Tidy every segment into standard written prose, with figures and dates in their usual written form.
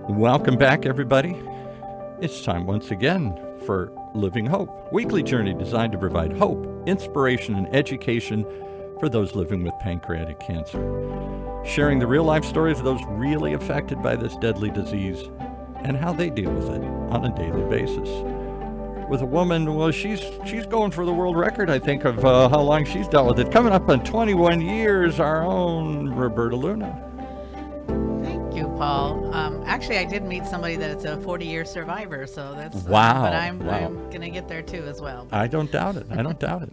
Welcome back, everybody. It's time once again for Living Hope, weekly journey designed to provide hope, inspiration, and education for those living with pancreatic cancer. Sharing the real-life stories of those really affected by this deadly disease and how they deal with it on a daily basis. With a woman, well, she's going for the world record, I think, of how long she's dealt with it. Coming up on 21 years, our own Roberta Luna. Thank you, Paul. Actually, I did meet somebody that's a 40-year survivor, so that's Wow. but I'm Wow. going to get there too as well. I don't doubt it. I don't doubt it.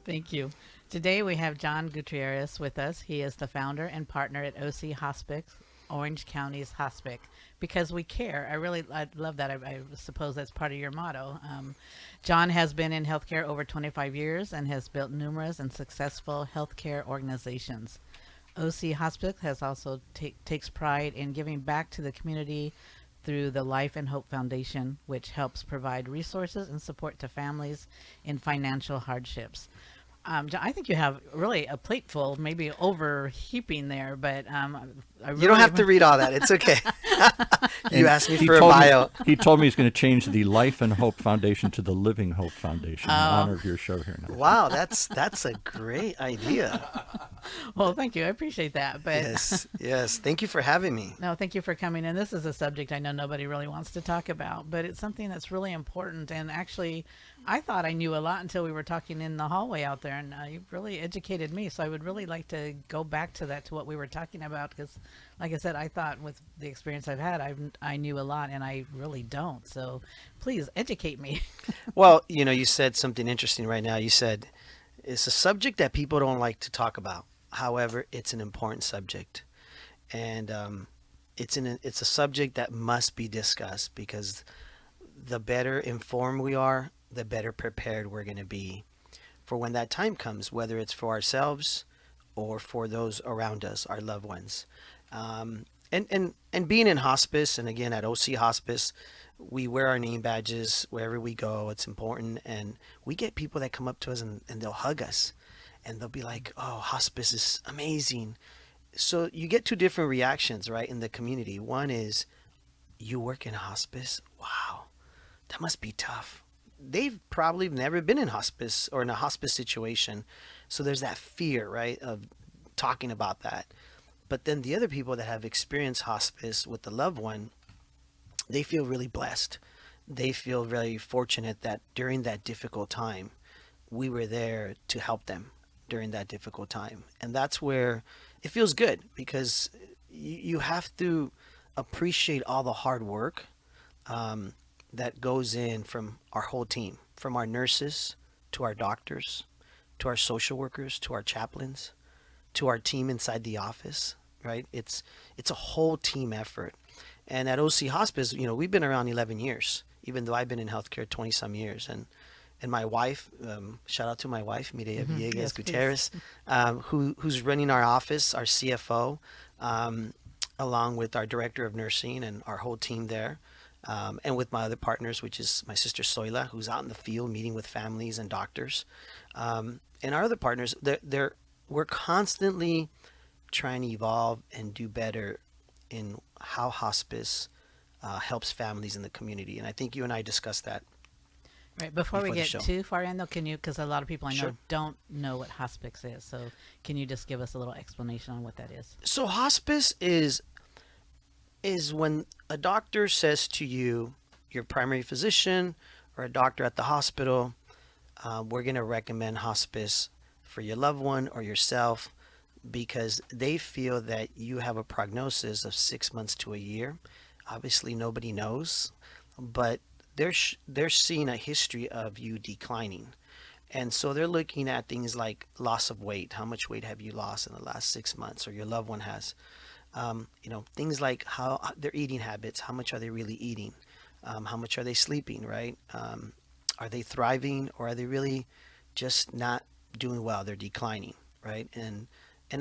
Thank you. Today we have John Gutierrez with us. He is the founder and partner at OC HOSPICE, Orange County's hospice, because we care. I love that. I suppose that's part of your motto. John has been in healthcare over 25 years and has built numerous and successful healthcare organizations. OC Hospice has also takes pride in giving back to the community through the Life and Hope Foundation, which helps provide resources and support to families in financial hardships. John, I think you have really a plate full, maybe overheaping there, but you don't have to read all that. It's okay. You asked me for a bio. He told me he's going to change the Life and Hope Foundation to the Living Hope Foundation in honor of your show here now. Wow, that's a great idea. Well, thank you. I appreciate that. But yes. Thank you for having me. No, thank you for coming in. This is a subject I know nobody really wants to talk about, but it's something that's really important. And actually, I thought I knew a lot until we were talking in the hallway out there, and you've really educated me. So I would really like to go back to what we were talking about, because, like I said, I thought with the experience I've had, I knew a lot, and I really don't. So please educate me. Well, you said something interesting right now. You said it's a subject that people don't like to talk about. However, it's an important subject, and it's a subject that must be discussed, because the better informed we are, the better prepared we're going to be for when that time comes, whether it's for ourselves or for those around us, our loved ones. And being in hospice, and again at OC Hospice, we wear our name badges wherever we go. It's important, and we get people that come up to us and they'll hug us, and they'll be like, "Oh, hospice is amazing." So you get two different reactions, right, in the community. One is, "You work in hospice? Wow, that must be tough." They've probably never been in hospice or in a hospice situation. So there's that fear, right, of talking about that. But then the other people that have experienced hospice with the loved one, they feel really blessed. They feel very fortunate that during that difficult time, we were there to help them during that difficult time. And that's where it feels good, because you have to appreciate all the hard work that goes in from our whole team, from our nurses to our doctors, to our social workers, to our chaplains, to our team inside the office, right? It's a whole team effort. And at OC Hospice, we've been around 11 years, even though I've been in healthcare 20 some years. And my wife, shout out to my wife, Mireya Villegas Yes, Gutierrez, who's running our office, our CFO, along with our director of nursing and our whole team there. And with my other partners, which is my sister Soyla, who's out in the field meeting with families and doctors. And our other partners, we're constantly trying to evolve and do better in how hospice helps families in the community. And I think you and I discussed that. Right. Before we the get show. too far in, though, because a lot of people I know Sure. don't know what hospice is. So can you just give us a little explanation on what that is? So hospice is when a doctor says to you, your primary physician or a doctor at the hospital, we're going to recommend hospice for your loved one or yourself, because they feel that you have a prognosis of 6 months to a year. Obviously, nobody knows, but they're seeing a history of you declining. And so they're looking at things like loss of weight. How much weight have you lost in the last 6 months, or your loved one has? Things like how their eating habits, how much are they really eating? How much are they sleeping, right? Are they thriving, or are they really just not doing well? They're declining, right? And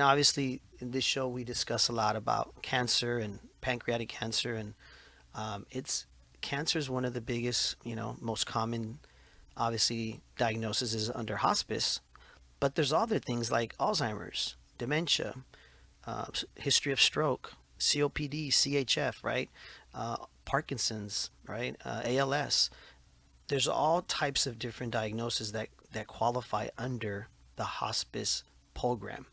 obviously in this show we discuss a lot about cancer and pancreatic cancer, and cancer is one of the biggest, most common, obviously, diagnosis is under hospice. But there's other things like Alzheimer's, dementia, history of stroke, COPD, CHF, right? Parkinson's, right? ALS. There's all types of different diagnoses that qualify under the hospice program.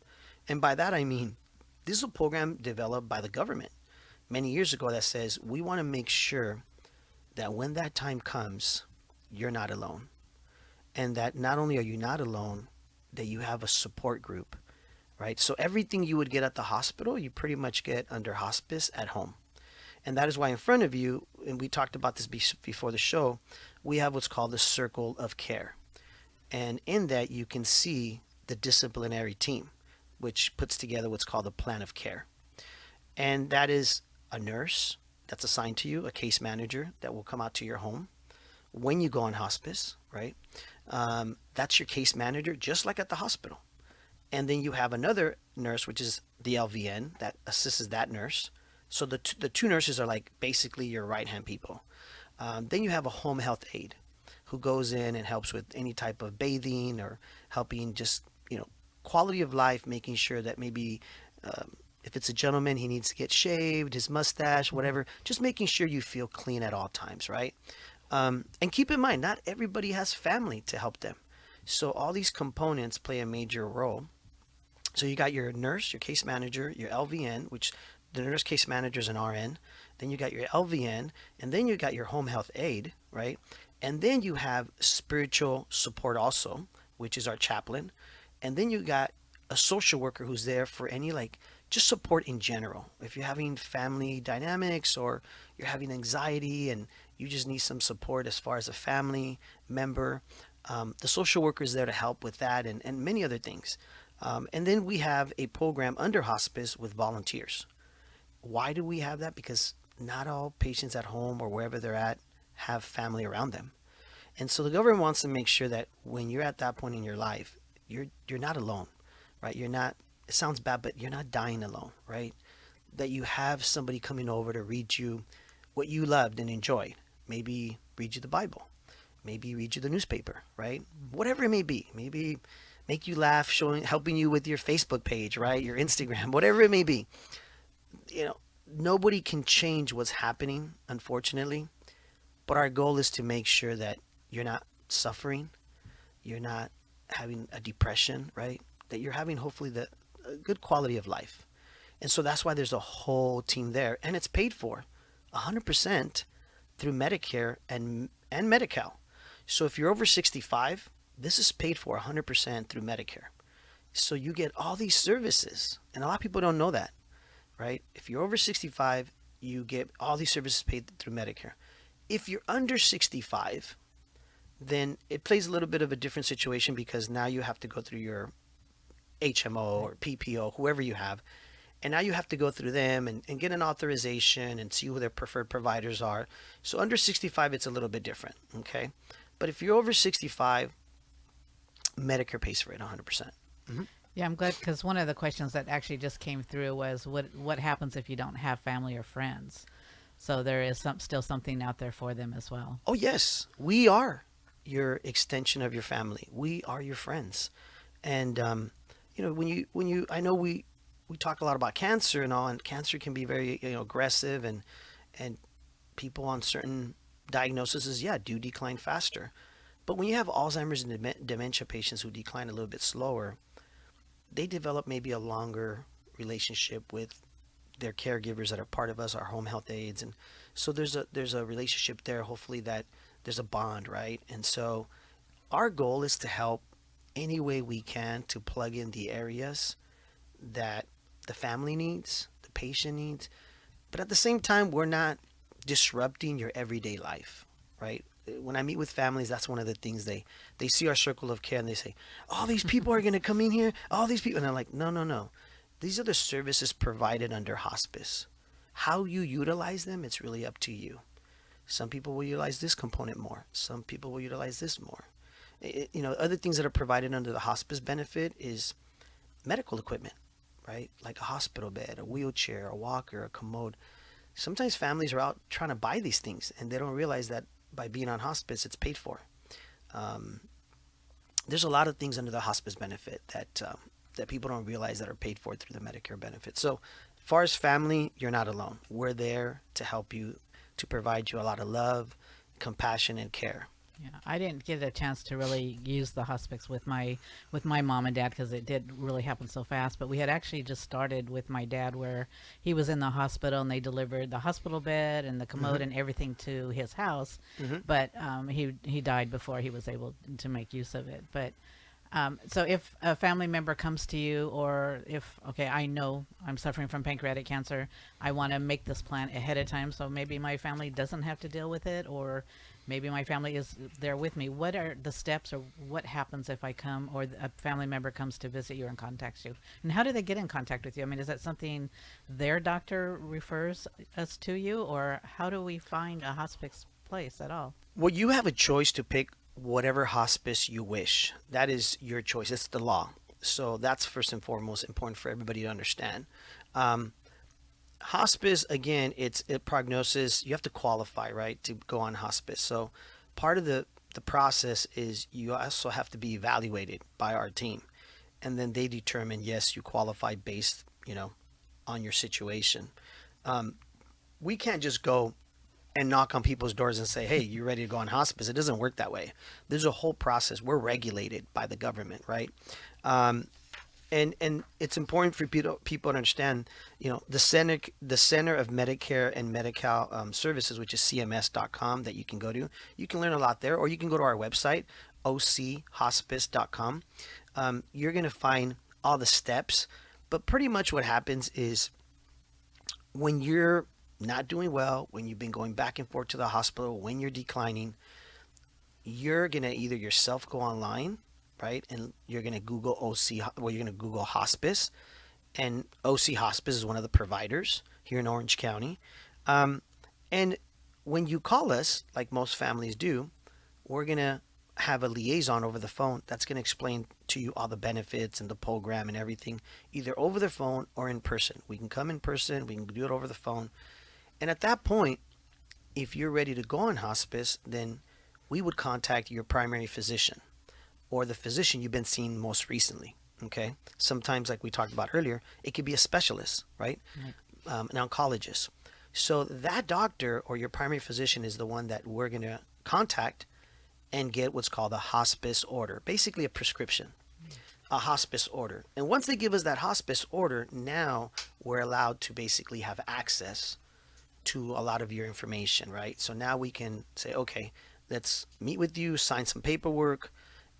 And by that I mean, this is a program developed by the government many years ago that says we want to make sure that when that time comes, you're not alone. And that not only are you not alone, that you have a support group, right? So everything you would get at the hospital, you pretty much get under hospice at home. And that is why in front of you, and we talked about this before the show, we have what's called the circle of care. And in that, you can see the disciplinary team, which puts together what's called a plan of care. And that is a nurse that's assigned to you, a case manager that will come out to your home when you go on hospice, right? That's your case manager, just like at the hospital. And then you have another nurse, which is the LVN, that assists that nurse. So the two nurses are like basically your right-hand people. Then you have a home health aide who goes in and helps with any type of bathing or helping just, quality of life, making sure that maybe if it's a gentleman, he needs to get shaved, his mustache, whatever, just making sure you feel clean at all times, right? And keep in mind, not everybody has family to help them. So all these components play a major role. So you got your nurse, your case manager, your LVN, which the nurse case manager is an RN. Then you got your LVN, and then you got your home health aide, right? And then you have spiritual support also, which is our chaplain. And then you got a social worker who's there for any just support in general. If you're having family dynamics or you're having anxiety and you just need some support as far as a family member, the social worker is there to help with that and many other things. And then we have a program under hospice with volunteers. Why do we have that? Because not all patients at home or wherever they're at have family around them. And so the government wants to make sure that when you're at that point in your life, you're not alone, right? You're not, it sounds bad, but you're not dying alone, right? That you have somebody coming over to read you what you loved and enjoyed. Maybe read you the Bible. Maybe read you the newspaper, right? Whatever it may be. Maybe make you laugh, helping you with your Facebook page, right? Your Instagram, whatever it may be. Nobody can change what's happening, unfortunately. But our goal is to make sure that you're not suffering, you're not having a depression, right? That you're having hopefully a good quality of life. And so that's why there's a whole team there, and it's paid for 100% through Medicare and Medi-Cal. So if you're over 65, this is paid for 100% through Medicare. So you get all these services, and a lot of people don't know that, right? If you're over 65, you get all these services paid through Medicare. If you're under 65, then it plays a little bit of a different situation because now you have to go through your HMO or PPO, whoever you have, and now you have to go through them and get an authorization and see who their preferred providers are. So under 65, it's a little bit different, okay? But if you're over 65, Medicare pays for it 100%. Mm-hmm. Yeah, I'm glad because one of the questions that actually just came through was what happens if you don't have family or friends? So there is still something out there for them as well. Oh yes, we are your extension of your family. We are your friends, and when you I know we talk a lot about cancer and all, and cancer can be very aggressive, and people on certain diagnoses do decline faster. But when you have Alzheimer's and dementia patients who decline a little bit slower, they develop maybe a longer relationship with their caregivers that are part of us, our home health aides, and so there's a relationship there. Hopefully that there's a bond, right? And so our goal is to help any way we can to plug in the areas that the family needs, the patient needs, but at the same time we're not disrupting your everyday life, right? When I meet with families, that's one of the things they see our circle of care and they say, all these people are going to come in here, all these people, and I'm like, no. These are the services provided under hospice. How you utilize them, it's really up to you. Some people will utilize this component more. Some people will utilize this more. Other things that are provided under the hospice benefit is medical equipment, right? Like a hospital bed, a wheelchair, a walker, a commode. Sometimes families are out trying to buy these things and they don't realize that by being on hospice, it's paid for. There's a lot of things under the hospice benefit that people don't realize that are paid for through the Medicare benefit. So far as family, you're not alone. We're there to help you, to provide you a lot of love, compassion, and care. Yeah, I didn't get a chance to really use the hospice with my mom and dad because it did really happen so fast. But we had actually just started with my dad where he was in the hospital and they delivered the hospital bed and the commode and everything to his house. But he died before he was able to make use of it. But so if a family member comes to you, or if, okay, I know I'm suffering from pancreatic cancer, I want to make this plan ahead of time so maybe my family doesn't have to deal with it, or maybe my family is there with me. What are the steps, or what happens if I come, or a family member comes to visit you and contacts you? And how do they get in contact with you? I mean, is that something their doctor refers us to you, or how do we find a hospice place at all? Well, you have a choice to pick whatever hospice you wish. That is your choice. It's the law. So that's first and foremost important for everybody to understand. Hospice, again, it's a prognosis. You have to qualify, right, to go on hospice. So part of the process is you also have to be evaluated by our team. And then they determine, yes, you qualify based, on your situation. We can't just go and knock on people's doors and say, hey, you ready to go on hospice? It doesn't work that way. There's a whole process. We're regulated by the government, right? And it's important for people to understand, the Center of Medicare and Medi-Cal Services, which is cms.com, that you can go to. You can learn a lot there, or you can go to our website, ochhospice.com. You're going to find all the steps. But pretty much what happens is when you're not doing well, when you've been going back and forth to the hospital, when you're declining, you're going to either yourself go online, right? And you're going to Google you're going to Google hospice, and OC Hospice is one of the providers here in Orange County. And when you call us, like most families do, we're going to have a liaison over the phone that's going to explain to you all the benefits and the program and everything, either over the phone or in person. We can come in person, we can do it over the phone. And at that point, if you're ready to go on hospice, then we would contact your primary physician or the physician you've been seeing most recently. Okay. Sometimes, like we talked about earlier, it could be a specialist, right? An oncologist. So that doctor or your primary physician is the one that we're going to contact and get what's called a hospice order, basically a prescription, a hospice order. And once they give us that hospice order, now we're allowed to basically have access to a lot of your information, right? So now we can say, okay, let's meet with you, sign some paperwork,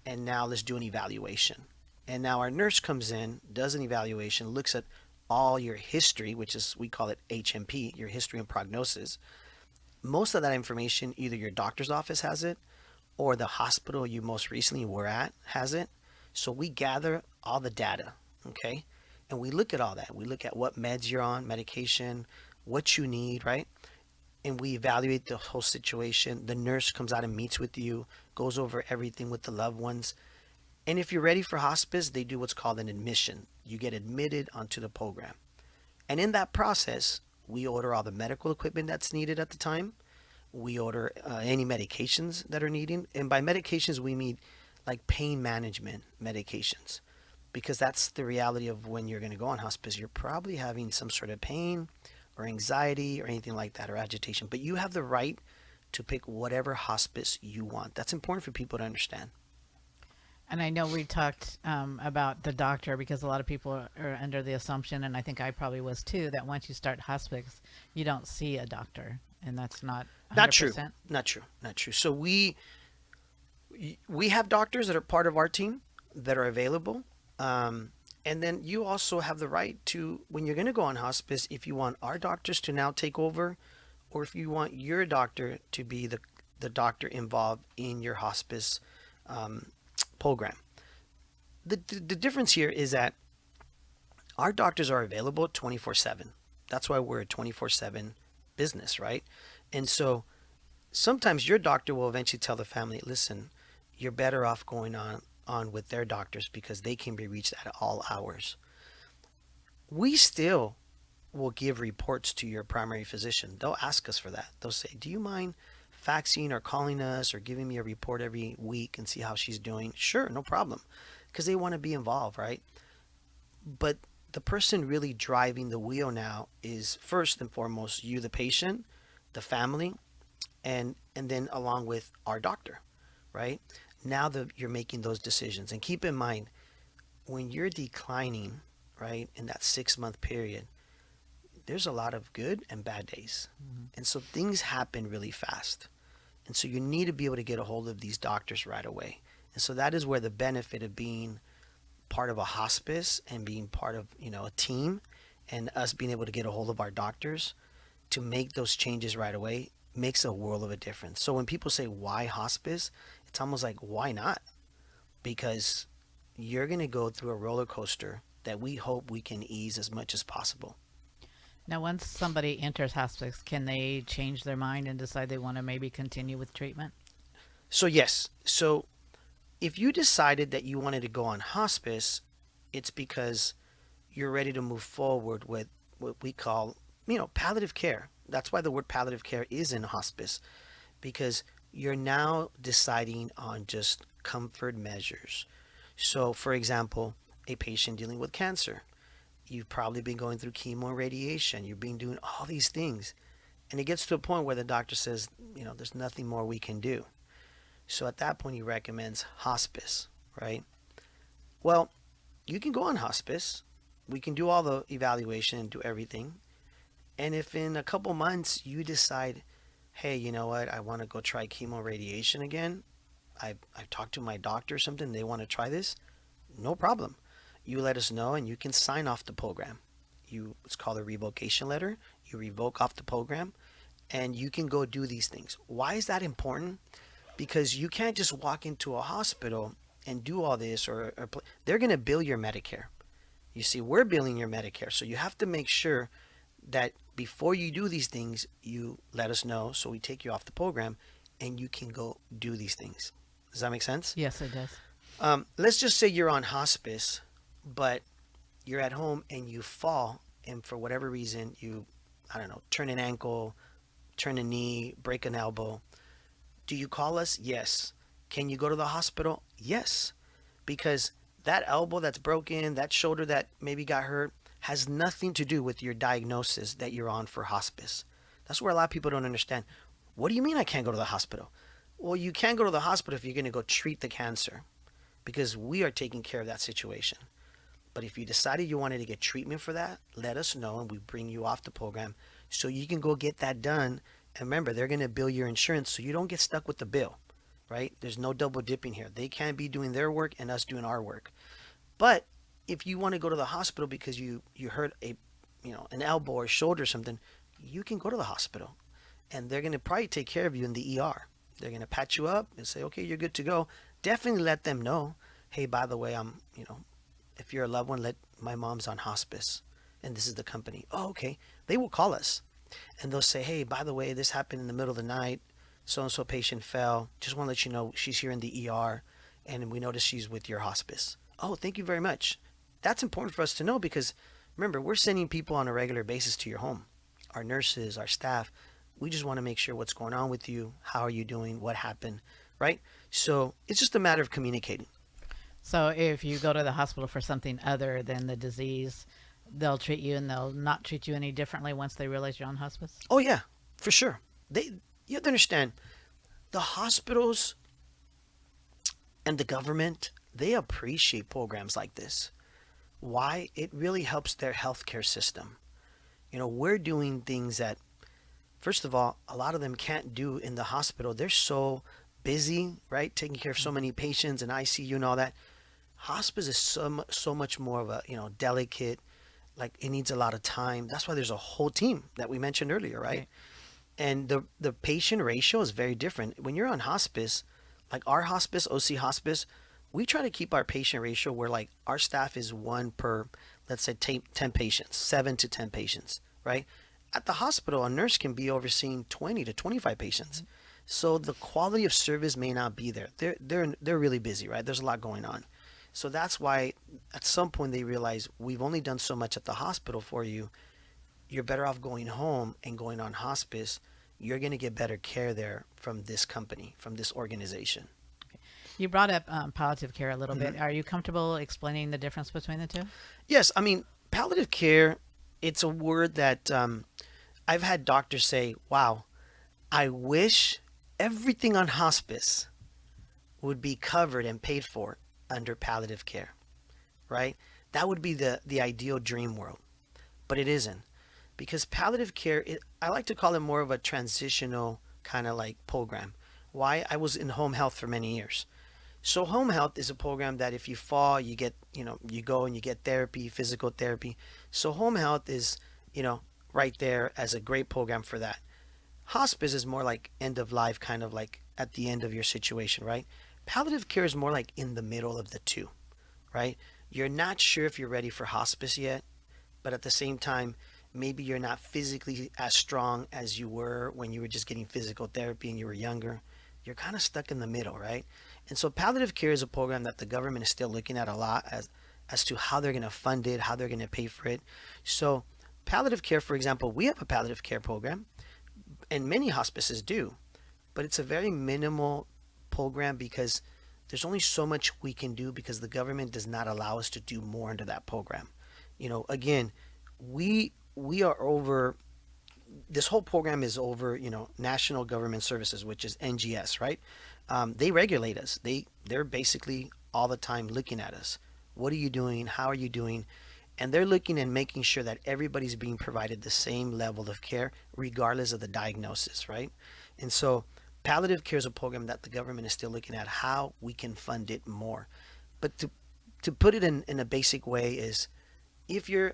and now let's do an evaluation. And now our nurse comes in, does an evaluation, looks at all your history, which is, we call it HMP, your history and prognosis. Most of that information, either your doctor's office has it, or the hospital you most recently were at has it. So we gather all the data, okay? And we look at all that. We look at what meds you're on, medication, what you need, right? And we evaluate the whole situation. The nurse comes out and meets with you, goes over everything with the loved ones. And if you're ready for hospice, they do what's called an admission. You get admitted onto the program. And in that process, we order all the medical equipment that's needed at the time. We order any medications that are needed. And by medications, we mean like pain management medications, because that's the reality of when you're going to go on hospice. You're probably having some sort of pain or anxiety or anything like that, or agitation. But you have the right to pick whatever hospice you want. That's important for people to understand. And I know we talked about the doctor, because a lot of people are under the assumption, and I think I probably was too, that once you start hospice, you don't see a doctor, and that's not 100%. Not true. So we have doctors that are part of our team that are available. And then you also have the right to, when you're going to go on hospice, if you want our doctors to now take over, or if you want your doctor to be the doctor involved in your hospice program. The difference here is that our doctors are available 24/7. That's why we're a 24/7 business, right? And so sometimes your doctor will eventually tell the family, listen, you're better off going on with their doctors because they can be reached at all hours. We still will give reports to your primary physician. They'll ask us for that. They'll say, do you mind faxing or calling us or giving me a report every week and see how she's doing? Sure, no problem, because they want to be involved, right? But the person really driving the wheel now is first and foremost you, the patient, the family, and then along with our doctor, right? Now that you're making those decisions, and keep in mind when you're declining, right, in that 6 month period, there's a lot of good and bad days, and so things happen really fast, and so you need to be able to get a hold of these doctors right away. And so that is where the benefit of being part of a hospice and being part of, a team, and us being able to get a hold of our doctors to make those changes right away makes a world of a difference. So when people say why hospice, it's almost like, why not? Because you're going to go through a roller coaster that we hope we can ease as much as possible. Now, once somebody enters hospice, can they change their mind and decide they want to maybe continue with treatment? So yes, so if you decided that you wanted to go on hospice, it's because you're ready to move forward with what we call, palliative care. That's why the word palliative care is in hospice, because you're now deciding on just comfort measures. So, for example, a patient dealing with cancer, you've probably been going through chemo and radiation, you've been doing all these things, and it gets to a point where the doctor says, there's nothing more we can do. So at that point, he recommends hospice, right? Well, you can go on hospice. We can do all the evaluation and do everything. And if in a couple months you decide, hey, you know what, I want to go try chemo radiation again, I've talked to my doctor or something, they want to try this, no problem. You let us know and you can sign off the program. It's called a revocation letter. You revoke off the program and you can go do these things. Why is that important? Because you can't just walk into a hospital and do all this, or they're going to bill your Medicare. You see, we're billing your Medicare. So you have to make sure that before you do these things, you let us know so we take you off the program and you can go do these things. Does that make sense? Yes, it does. Let's just say you're on hospice, but you're at home and you fall, and for whatever reason, turn an ankle, turn a knee, break an elbow. Do you call us? Yes. Can you go to the hospital? Yes. Because that elbow that's broken, that shoulder that maybe got hurt, has nothing to do with your diagnosis that you're on for hospice. That's where a lot of people don't understand. What do you mean I can't go to the hospital? Well, you can't go to the hospital if you're going to go treat the cancer, because we are taking care of that situation. But if you decided you wanted to get treatment for that, let us know and we bring you off the program so you can go get that done. And remember, they're going to bill your insurance so you don't get stuck with the bill, right? There's no double dipping here. They can't be doing their work and us doing our work. But if you want to go to the hospital because you hurt an elbow or shoulder or something, you can go to the hospital and they're going to probably take care of you in the ER. They're going to patch you up and say, okay, you're good to go. Definitely let them know, hey, by the way, if you're a loved one, my mom's on hospice and this is the company. Oh, okay. They will call us. And they'll say, hey, by the way, this happened in the middle of the night. So-and-so patient fell. Just want to let you know she's here in the ER and we noticed she's with your hospice. Oh, thank you very much. That's important for us to know because, remember, we're sending people on a regular basis to your home. Our nurses, our staff. We just want to make sure what's going on with you. How are you doing? What happened? Right? So it's just a matter of communicating. So if you go to the hospital for something other than the disease, they'll treat you and they'll not treat you any differently once they realize you're on hospice? Oh, yeah, for sure. You have to understand, the hospitals and the government, they appreciate programs like this. Why? It really helps their healthcare system. We're doing things that, first of all, a lot of them can't do in the hospital. They're so busy, right? Taking care of so many patients and ICU and all that. Hospice is so much more of a, delicate, like it needs a lot of time. That's why there's a whole team that we mentioned earlier, right? And the patient ratio is very different. When you're on hospice, like our hospice, OC Hospice, we try to keep our patient ratio where like our staff is 1 per, let's say 10 patients, 7 to 10 patients, right? At the hospital, a nurse can be overseeing 20 to 25 patients. Mm-hmm. So the quality of service may not be there. They're really busy, right? There's a lot going on. So that's why at some point they realize we've only done so much at the hospital for you. You're better off going home and going on hospice. You're going to get better care there from this company, from this organization. Okay. You brought up palliative care a little bit. Are you comfortable explaining the difference between the two? Yes. I mean, palliative care, it's a word that I've had doctors say, wow, I wish everything on hospice would be covered and paid for under palliative care, right? That would be the ideal dream world, but it isn't. Because palliative care, I like to call it more of a transitional kind of like program. Why? I was in home health for many years. So home health is a program that if you fall, you get, you go and you get therapy, physical therapy. So home health is, right there as a great program for that. Hospice is more like end of life, kind of like at the end of your situation, right? Palliative care is more like in the middle of the two, right? You're not sure if you're ready for hospice yet, but at the same time, maybe you're not physically as strong as you were when you were just getting physical therapy and you were younger. You're kind of stuck in the middle, right? And so palliative care is a program that the government is still looking at a lot as to how they're going to fund it, how they're going to pay for it. So palliative care, for example, we have a palliative care program, and many hospices do, but it's a very minimal program because there's only so much we can do because the government does not allow us to do more into that program. Again, we are over, this whole program is over, National Government Services, which is NGS, right? They regulate us. They're basically all the time looking at us. What are you doing? How are you doing? And they're looking and making sure that everybody's being provided the same level of care, regardless of the diagnosis, right? And so palliative care is a program that the government is still looking at how we can fund it more. But to put it in a basic way is, if you're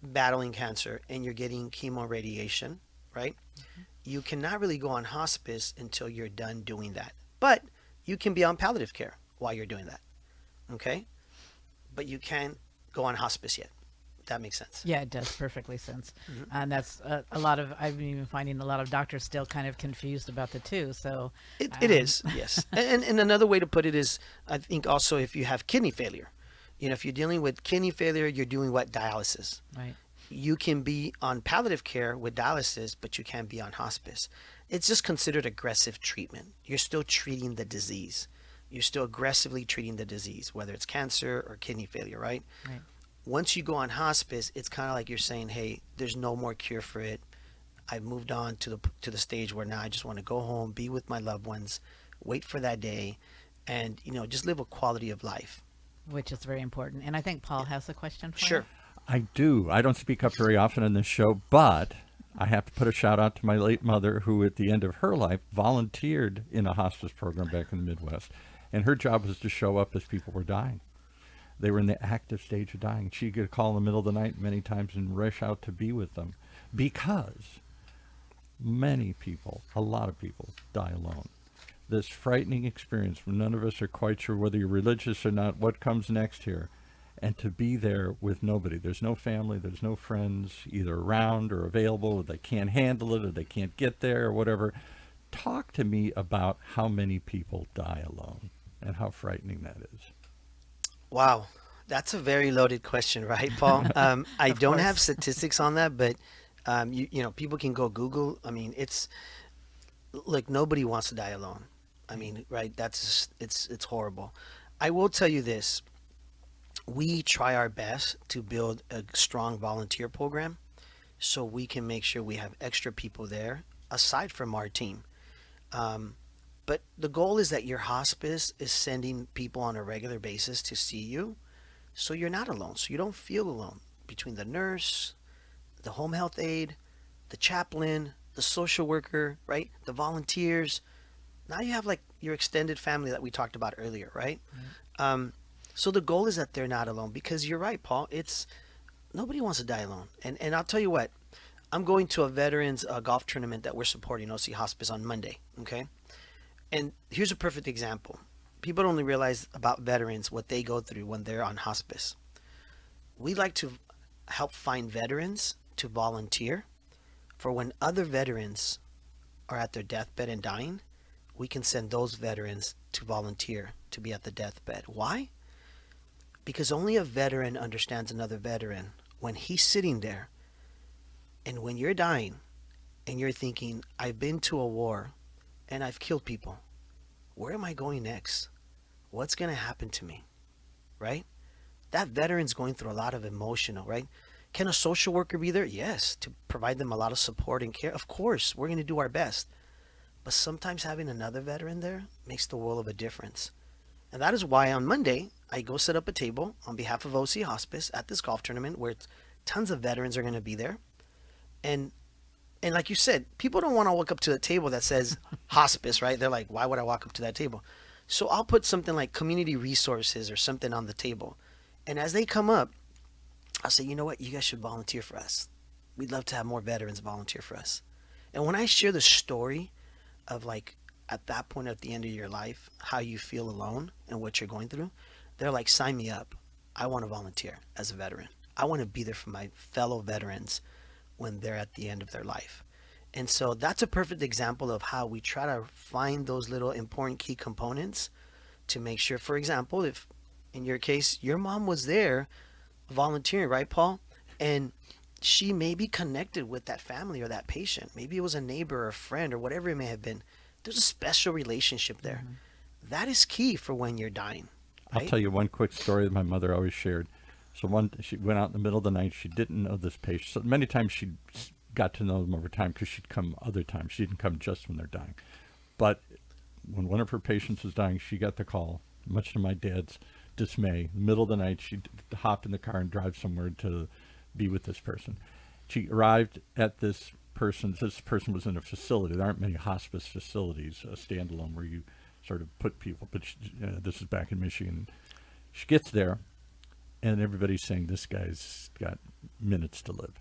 battling cancer and you're getting chemo radiation, right? Mm-hmm. You cannot really go on hospice until you're done doing that. But you can be on palliative care while you're doing that, okay? But you can't go on hospice yet. That makes sense. Yeah, it does perfectly sense. Mhm. And that's a lot of, I've been even finding a lot of doctors still kind of confused about the two. So It is, yes. And another way to put it is, I think also if you have kidney failure, if you're dealing with kidney failure, you're doing what? Dialysis. right. You can be on palliative care with dialysis, but you can't be on hospice. It's just considered aggressive treatment. You're still treating the disease. You're still aggressively treating the disease, whether it's cancer or kidney failure, right? Right. Once you go on hospice, it's kind of like you're saying, hey, there's no more cure for it. I've moved on to the stage where now I just want to go home, be with my loved ones, wait for that day, and just live a quality of life. Which is very important. And I think Paul has a question for Sure. you. I do. I don't speak up very often on this show, but I have to put a shout out to my late mother, who at the end of her life volunteered in a hospice program back in the Midwest. And her job was to show up as people were dying. They were in the active stage of dying. She'd get a call in the middle of the night many times and rush out to be with them, because many people, a lot of people, die alone. This frightening experience when none of us are quite sure whether you're religious or not, what comes next here, and to be there with nobody. There's no family, there's no friends either around or available, or they can't handle it, or they can't get there, or whatever. Talk to me about how many people die alone and how frightening that is. Wow, that's a very loaded question, right, Paul? I Of don't course. have statistics on that, but people can go Google. I mean, it's like nobody wants to die alone. I mean, right? It's horrible. I will tell you this: we try our best to build a strong volunteer program, so we can make sure we have extra people there aside from our team. But the goal is that your hospice is sending people on a regular basis to see you, so you're not alone, so you don't feel alone. Between the nurse, the home health aide, the chaplain, the social worker, right? The volunteers. Now you have like your extended family that we talked about earlier, right? So the goal is that they're not alone, because you're right, Paul. Nobody wants to die alone. And I'll tell you what, I'm going to a veterans golf tournament that we're supporting, OC Hospice, on Monday, okay? And here's a perfect example. People don't really realize about veterans what they go through when they're on hospice. We like to help find veterans to volunteer for when other veterans are at their deathbed and dying. We can send those veterans to volunteer to be at the deathbed. Why? Because only a veteran understands another veteran when he's sitting there, and when you're dying and you're thinking, I've been to a war and I've killed people. Where am I going next? What's going to happen to me? Right? That veteran's going through a lot of emotional, right? Can a social worker be there? Yes, to provide them a lot of support and care. Of course, we're going to do our best. But sometimes having another veteran there makes the world of a difference. And that is why on Monday, I go set up a table on behalf of OC Hospice at this golf tournament where tons of veterans are going to be there. And like you said, people don't want to walk up to a table that says hospice, right? They're like, why would I walk up to that table? So I'll put something like community resources or something on the table. And as they come up, I'll say, you know what? You guys should volunteer for us. We'd love to have more veterans volunteer for us. And when I share the story of like at that point at the end of your life, how you feel alone and what you're going through, they're like, sign me up. I want to volunteer as a veteran. I want to be there for my fellow veterans when they're at the end of their life. And so that's a perfect example of how we try to find those little important key components to make sure, for example, if in your case, your mom was there volunteering, right, Paul? And she may be connected with that family or that patient. Maybe it was a neighbor or a friend or whatever it may have been. There's a special relationship there. That is key for when you're dying. Right? I'll tell you one quick story that my mother always shared. So she went out in the middle of the night. She didn't know this patient. So many times she got to know them over time because she'd come other times. She didn't come just when they're dying. But when one of her patients was dying, she got the call, much to my dad's dismay. Middle of the night, she'd hop in the car and drive somewhere to be with this person. She arrived at this person was in a facility. There aren't many hospice facilities, standalone, where you sort of put people, but this is back in Michigan. She gets there, and everybody's saying, this guy's got minutes to live.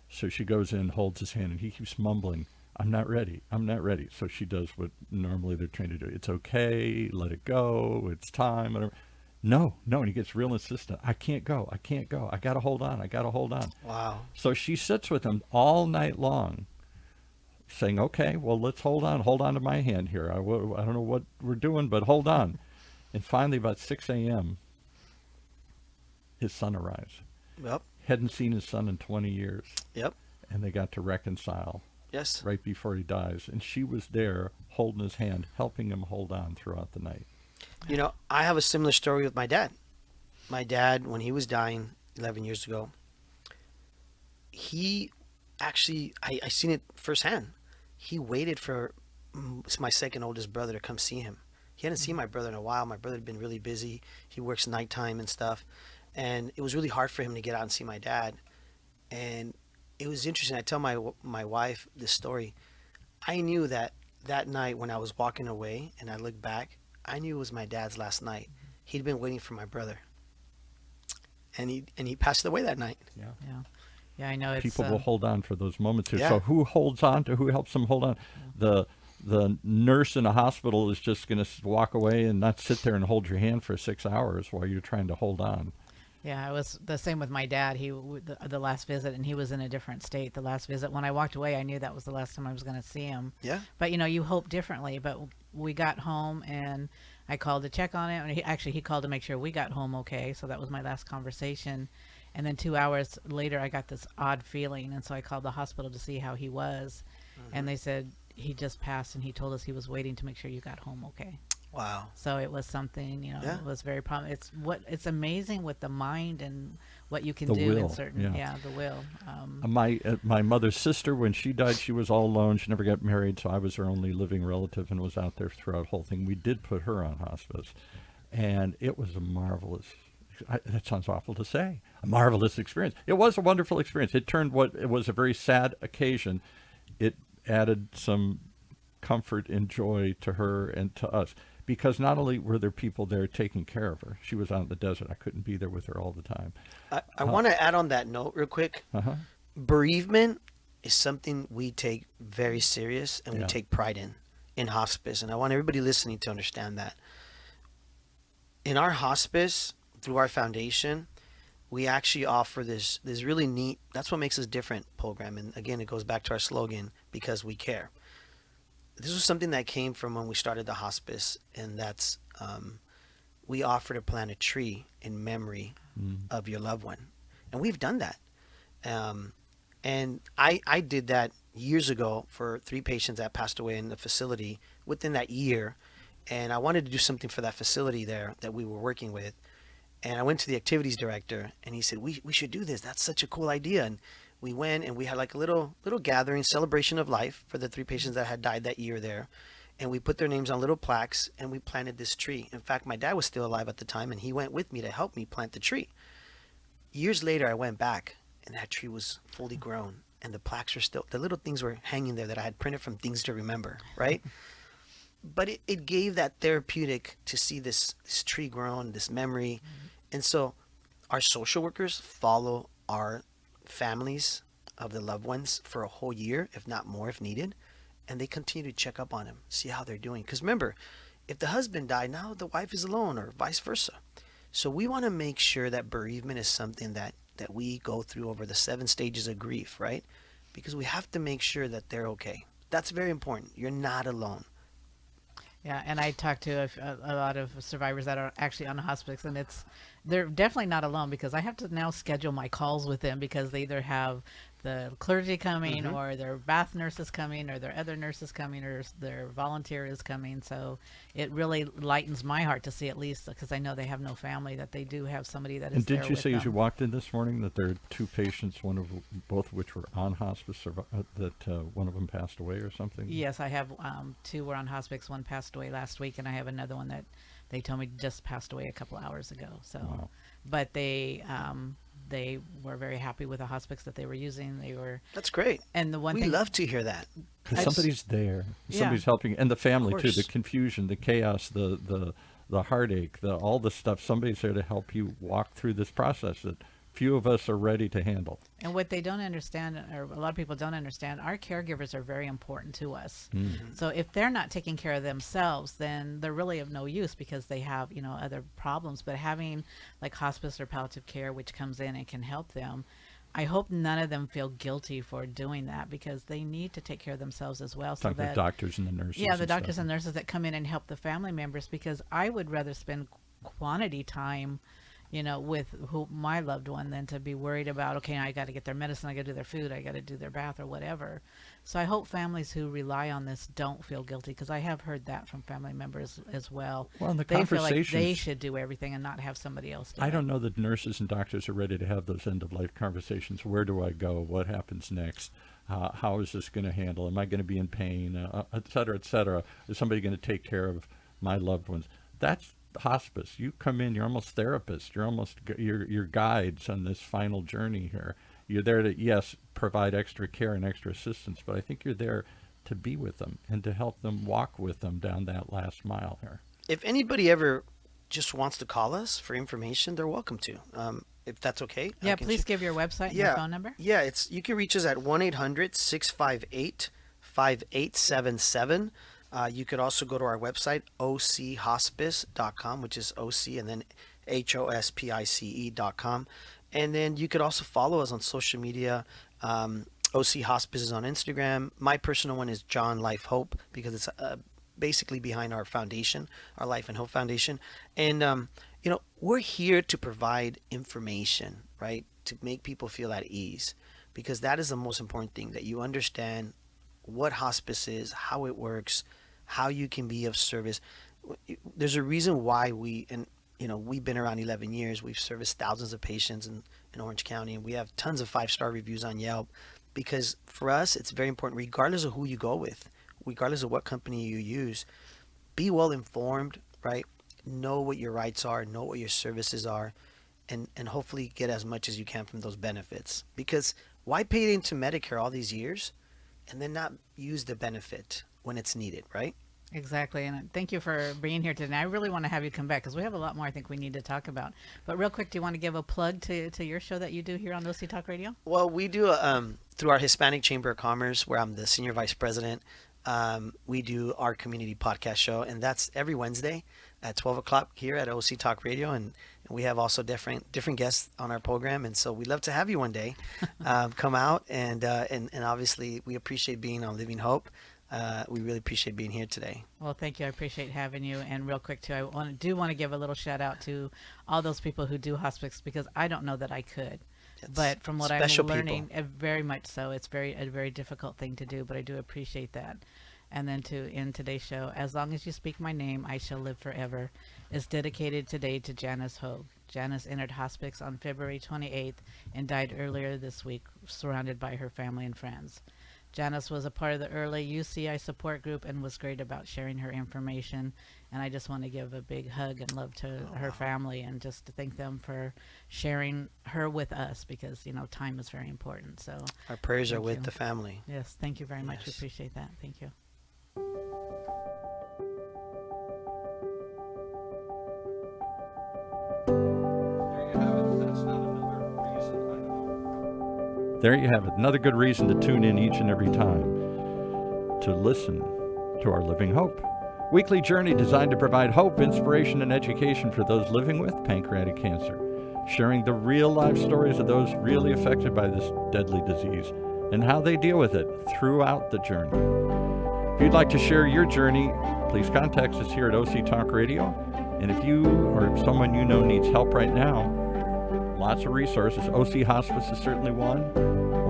So she goes in, holds his hand, and he keeps mumbling, I'm not ready. I'm not ready. So she does what normally they're trained to do. It's okay. Let it go. It's time. Whatever. No. And he gets real insistent. I can't go. I got to hold on. Wow. So she sits with him all night long saying, okay, well, let's hold on. Hold on to my hand here. I don't know what we're doing, but hold on. And finally, about 6 a.m., his son arrives. Yep. Hadn't seen his son in 20 years. Yep. And they got to reconcile. Yes. Right before he dies. And she was there holding his hand, helping him hold on throughout the night. You know, I have a similar story with my dad. My dad, when he was dying 11 years ago, he actually, I seen it firsthand. He waited for my second oldest brother to come see him. He hadn't seen my brother in a while. My brother had been really busy. He works nighttime and stuff. And it was really hard for him to get out and see my dad. And it was interesting. I tell my wife this story. I knew that night when I was walking away and I looked back, I knew it was my dad's last night. He'd been waiting for my brother. And he passed away that night. Yeah, I know. It's, people will hold on for those moments. Yeah. So who holds on to, who helps them hold on? The nurse in a hospital is just going to walk away and not sit there and hold your hand for 6 hours while you're trying to hold on. Yeah, it was the same with my dad. The last visit, and he was in a different state. The last visit, when I walked away, I knew that was the last time I was going to see him. Yeah. But you hope differently. But we got home, and I called to check on it. And he called to make sure we got home okay. So that was my last conversation. And then 2 hours later, I got this odd feeling, and so I called the hospital to see how he was, and they said he just passed, and he told us he was waiting to make sure you got home okay. Wow. So it was something, it was very it's amazing with the mind and what you can The do will, in certain, the will. My mother's sister, when she died, she was all alone. She never got married, so I was her only living relative and was out there throughout the whole thing. We did put her on hospice, and it was a marvelous, that sounds awful to say, a marvelous experience. It was a wonderful experience. It turned what it was a very sad occasion. It added some comfort and joy to her and to us. Because not only were there people there taking care of her, she was out in the desert. I couldn't be there with her all the time. I want to add on that note real quick. Bereavement is something we take very serious and we take pride in hospice. And I want everybody listening to understand that. In our hospice, through our foundation, we actually offer this really neat, that's what makes us different program. And again, it goes back to our slogan, because we care. This was something that came from when we started the hospice, and that's we offer to plant a tree in memory of your loved one, and we've done that. And I did that years ago for 3 patients that passed away in the facility within that year, and I wanted to do something for that facility there that we were working with, And I went to the activities director, and he said, we should do this. That's such a cool idea. And we went, and we had like a little gathering, celebration of life for the 3 patients that had died that year there. And we put their names on little plaques, and we planted this tree. In fact, my dad was still alive at the time, and he went with me to help me plant the tree. Years later, I went back, and that tree was fully grown, and the plaques were still, the little things were hanging there that I had printed from Things to Remember, right? But it gave that therapeutic to see this tree grown, this memory. And so our social workers follow our families of the loved ones for a whole year, if not more, if needed. And they continue to check up on them, see how they're doing. Because remember, if the husband died, now the wife is alone, or vice versa. So we want to make sure that bereavement is something that we go through over the 7 stages of grief, right? Because we have to make sure that they're okay. That's very important. You're not alone. Yeah, and I talked to a lot of survivors that are actually on hospice, and they're definitely not alone, because I have to now schedule my calls with them, because they either have the clergy coming, or their bath nurses coming, or their other nurses coming, or their volunteer is coming. So it really lightens my heart to see, at least, because I know they have no family, that they do have somebody that is And there did you with say as you them. walked in this morning that there are 2 patients, both of which were on hospice, that one of them passed away or something? Yes, I have 2 were on hospice. One passed away last week, and I have another one that they told me just passed away a couple hours ago. So, Wow. but they were very happy with the hospice that they were using. They were, That's great. and the one We thing, love to hear that. Because somebody's there, Yeah. somebody's helping, and the family too. course. The confusion, the chaos, the heartache, all the stuff. Somebody's there to help you walk through this process that few of us are ready to handle. and what they don't understand, or a lot of people don't understand, our caregivers are very important to us. So if they're not taking care of themselves, then they're really of no use, because they have, other problems. But having like hospice or palliative care, which comes in and can help them, I hope none of them feel guilty for doing that, because they need to take care of themselves as well. So Talking that, to doctors and the nurses. yeah, the and doctors stuff. and nurses that come in and help the family members, because I would rather spend quantity time, with my loved one, than to be worried about, okay, I got to get their medicine, I got to do their food, I got to do their bath or whatever. So I hope families who rely on this don't feel guilty, because I have heard that from family members as well. Well, and the They feel like they conversations- should do everything and not have somebody else do I it. don't know that nurses and doctors are ready to have those end-of-life conversations. Where do I go? What happens next? How is this going to handle? Am I going to be in pain? Et cetera, et cetera. Is somebody going to take care of my loved ones? That's hospice. You come in, you're almost therapists. You're almost your guides on this final journey here. You're there to, yes, provide extra care and extra assistance, but I think you're there to be with them and to help them walk with them down that last mile here. If anybody ever just wants to call us for information, they're welcome to. If that's okay. Yeah, I can please give your website and your phone number. Yeah, you can reach us at 1-800-658-5877. You could also go to our website, OCHospice.com, which is OC and then HOSPICE.com. And then you could also follow us on social media. OC Hospice is on Instagram. My personal one is John Life Hope, because it's basically behind our foundation, our Life and Hope Foundation. And, we're here to provide information, right, to make people feel at ease, because that is the most important thing, that you understand what hospice is, how it works, how you can be of service. There's a reason why we've been around 11 years. We've serviced thousands of patients in Orange County, and we have tons of 5-star reviews on Yelp, because for us, it's very important, regardless of who you go with, regardless of what company you use, be well informed, right? Know what your rights are, know what your services are, and hopefully get as much as you can from those benefits. Because why pay into Medicare all these years and then not use the benefit when it's needed, right? Exactly. And thank you for being here today. I really want to have you come back, because we have a lot more I think we need to talk about. But real quick, do you want to give a plug to your show that you do here on OC Talk Radio? Well, we do through our Hispanic Chamber of Commerce, where I'm the senior vice president. We do our community podcast show, and that's every Wednesday at 12 o'clock here at OC Talk Radio. And we have also different guests on our program. And so we'd love to have you one day come out. And obviously, we appreciate being on Living Hope. We really appreciate being here today. Well, thank you. I appreciate having you. And real quick, too, I do want to give a little shout out to all those people who do hospice, because I don't know that I could. It's But from what I'm special learning, people. very much so, it's a very difficult thing to do, but I do appreciate that. And then to end today's show, As Long as You Speak My Name, I Shall Live Forever, is dedicated today to Janice Hogue. Janice entered hospice on February 28th and died earlier this week, surrounded by her family and friends. Janice was a part of the early UCI support group and was great about sharing her information. And I just want to give a big hug and love to her family and just to thank them for sharing her with us because, time is very important. So Our prayers are thank with you. the family. Yes, thank you very much. We Yes. appreciate that. Thank you. There you have it. Another good reason to tune in each and every time to listen to our Living Hope weekly journey designed to provide hope, inspiration, and education for those living with pancreatic cancer, sharing the real life stories of those really affected by this deadly disease and how they deal with it throughout the journey. If you'd like to share your journey, please contact us here at OC Talk Radio. And if you or someone you know needs help right now, lots of resources. OC Hospice is certainly one.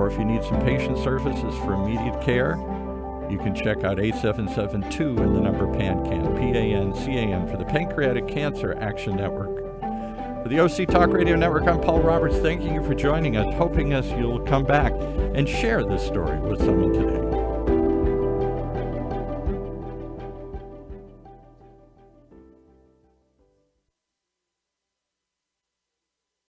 Or if you need some patient services for immediate care, you can check out 8772 and the number PANCAN, P-A-N-C-A-N, for the Pancreatic Cancer Action Network. For the OC Talk Radio Network, I'm Paul Roberts, thanking you for joining us, hoping you'll come back and share this story with someone today.